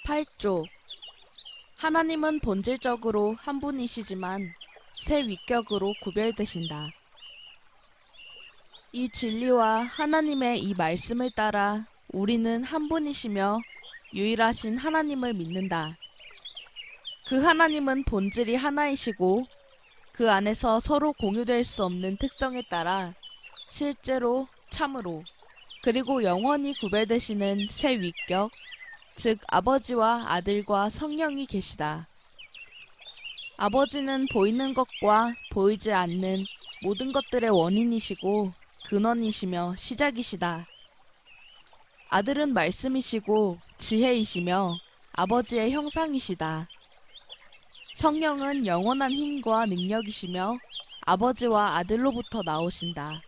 8조. 하나님은 본질적으로 한 분이시지만 세 위격으로 구별되신다. 이 진리와 하나님의 이 말씀을 따라 우리는 한 분이시며 유일하신 하나님을 믿는다. 그 하나님은 본질이 하나이시고 그 안에서 서로 공유될 수 없는 특성에 따라 실제로, 참으로, 그리고 영원히 구별되시는 세 위격, 즉 아버지와 아들과 성령이 계시다. 아버지는 보이는 것과 보이지 않는 모든 것들의 원인이시고 근원이시며 시작이시다. 아들은 말씀이시고 지혜이시며 아버지의 형상이시다. 성령은 영원한 힘과 능력이시며 아버지와 아들로부터 나오신다.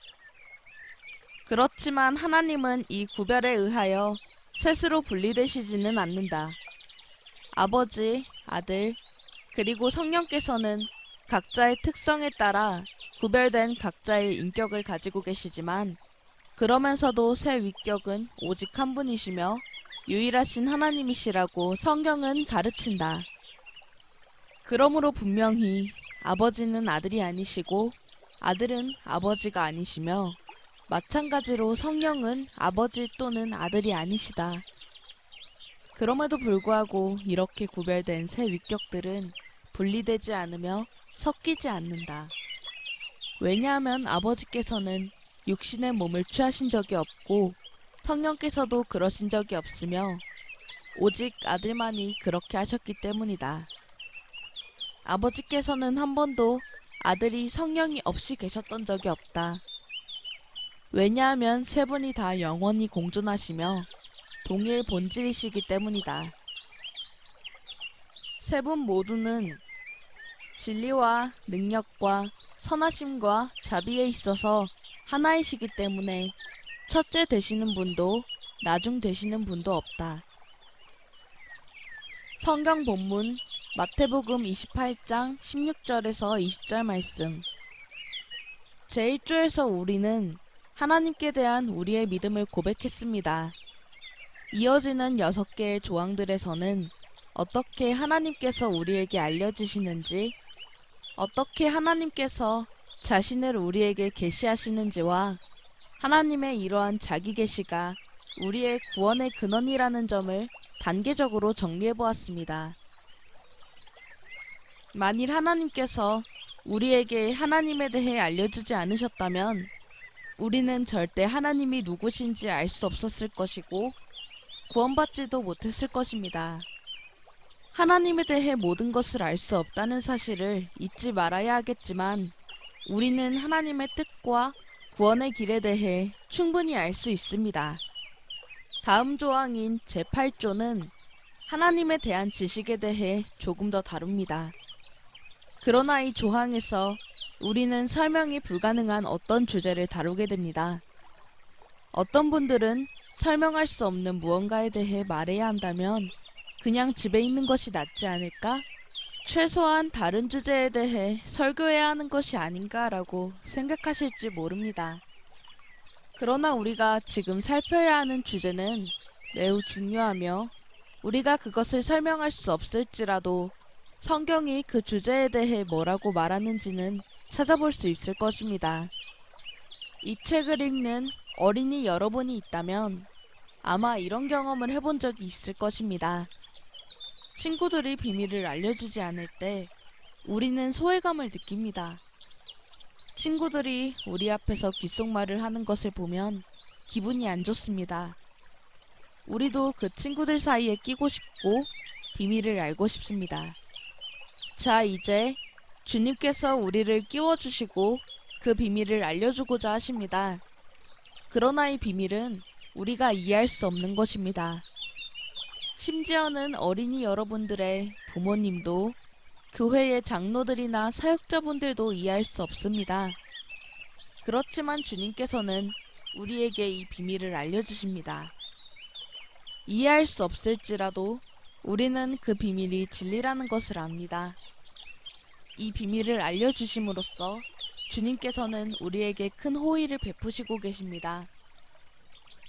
그렇지만 하나님은 이 구별에 의하여 셋으로 분리되시지는 않는다. 아버지, 아들, 그리고 성령께서는 각자의 특성에 따라 구별된 각자의 인격을 가지고 계시지만 그러면서도 세 위격은 오직 한 분이시며 유일하신 하나님이시라고 성경은 가르친다. 그러므로 분명히 아버지는 아들이 아니시고 아들은 아버지가 아니시며 마찬가지로 성령은 아버지 또는 아들이 아니시다. 그럼에도 불구하고 이렇게 구별된 세 위격들은 분리되지 않으며 섞이지 않는다. 왜냐하면 아버지께서는 육신의 몸을 취하신 적이 없고 성령께서도 그러신 적이 없으며 오직 아들만이 그렇게 하셨기 때문이다. 아버지께서는 한 번도 아들이 성령이 없이 계셨던 적이 없다. 왜냐하면 세 분이 다 영원히 공존하시며 동일 본질이시기 때문이다. 세 분 모두는 진리와 능력과 선하심과 자비에 있어서 하나이시기 때문에 첫째 되시는 분도 나중 되시는 분도 없다. 성경 본문 마태복음 28장 16절에서 20절 말씀. 제1조에서 우리는 하나님께 대한 우리의 믿음을 고백했습니다. 이어지는 6개의 조항들에서는 어떻게 하나님께서 우리에게 알려주시는지, 어떻게 하나님께서 자신을 우리에게 계시하시는지와 하나님의 이러한 자기 계시가 우리의 구원의 근원이라는 점을 단계적으로 정리해보았습니다. 만일 하나님께서 우리에게 하나님에 대해 알려주지 않으셨다면 우리는 절대 하나님이 누구신지 알 수 없었을 것이고 구원받지도 못했을 것입니다. 하나님에 대해 모든 것을 알 수 없다는 사실을 잊지 말아야 하겠지만 우리는 하나님의 뜻과 구원의 길에 대해 충분히 알 수 있습니다. 다음 조항인 제8조는 하나님에 대한 지식에 대해 조금 더 다룹니다. 그러나 이 조항에서 우리는 설명이 불가능한 어떤 주제를 다루게 됩니다. 어떤 분들은 설명할 수 없는 무언가에 대해 말해야 한다면 그냥 집에 있는 것이 낫지 않을까? 최소한 다른 주제에 대해 설교해야 하는 것이 아닌가라고 생각하실지 모릅니다. 그러나 우리가 지금 살펴야 하는 주제는 매우 중요하며 우리가 그것을 설명할 수 없을지라도 성경이 그 주제에 대해 뭐라고 말하는지는 찾아볼 수 있을 것입니다. 이 책을 읽는 어린이 여러분이 있다면 아마 이런 경험을 해본 적이 있을 것입니다. 친구들이 비밀을 알려주지 않을 때 우리는 소외감을 느낍니다. 친구들이 우리 앞에서 귓속말을 하는 것을 보면 기분이 안 좋습니다. 우리도 그 친구들 사이에 끼고 싶고 비밀을 알고 싶습니다. 자, 이제 주님께서 우리를 끼워주시고 그 비밀을 알려주고자 하십니다. 그러나 이 비밀은 우리가 이해할 수 없는 것입니다. 심지어는 어린이 여러분들의 부모님도 교회의 장로들이나 사역자분들도 이해할 수 없습니다. 그렇지만 주님께서는 우리에게 이 비밀을 알려주십니다. 이해할 수 없을지라도 우리는 그 비밀이 진리라는 것을 압니다. 이 비밀을 알려주심으로써 주님께서는 우리에게 큰 호의를 베푸시고 계십니다.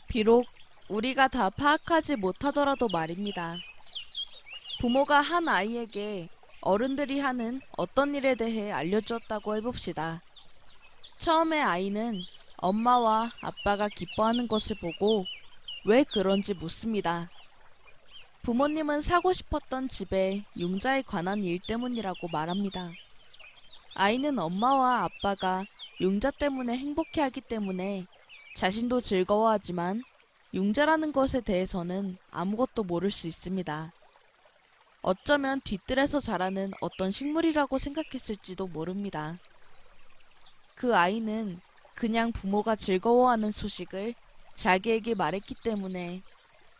비록 우리가 다 파악하지 못하더라도 말입니다. 부모가 한 아이에게 어른들이 하는 어떤 일에 대해 알려주었다고 해봅시다. 처음에 아이는 엄마와 아빠가 기뻐하는 것을 보고 왜 그런지 묻습니다. 부모님은 사고 싶었던 집에 융자에 관한 일 때문이라고 말합니다. 아이는 엄마와 아빠가 융자 때문에 행복해하기 때문에 자신도 즐거워하지만 융자라는 것에 대해서는 아무것도 모를 수 있습니다. 어쩌면 뒤뜰에서 자라는 어떤 식물이라고 생각했을지도 모릅니다. 그 아이는 그냥 부모가 즐거워하는 소식을 자기에게 말했기 때문에,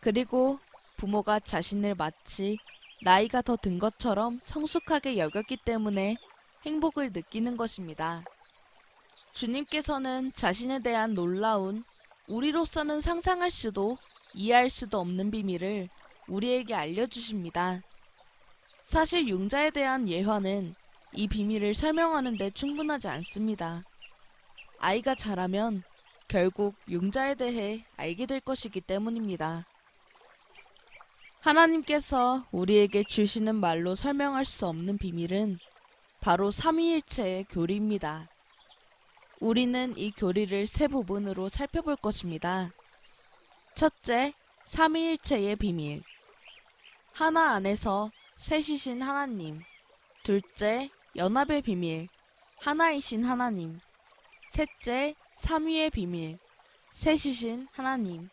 그리고 부모가 자신을 마치 나이가 더 든 것처럼 성숙하게 여겼기 때문에 행복을 느끼는 것입니다. 주님께서는 자신에 대한 놀라운, 우리로서는 상상할 수도 이해할 수도 없는 비밀을 우리에게 알려주십니다. 사실 융자에 대한 예화는 이 비밀을 설명하는 데 충분하지 않습니다. 아이가 자라면 결국 융자에 대해 알게 될 것이기 때문입니다. 하나님께서 우리에게 주시는 말로 설명할 수 없는 비밀은 바로 삼위일체의 교리입니다. 우리는 이 교리를 세 부분으로 살펴볼 것입니다. 첫째, 삼위일체의 비밀. 하나 안에서 셋이신 하나님. 둘째, 연합의 비밀. 하나이신 하나님. 셋째, 삼위의 비밀. 셋이신 하나님.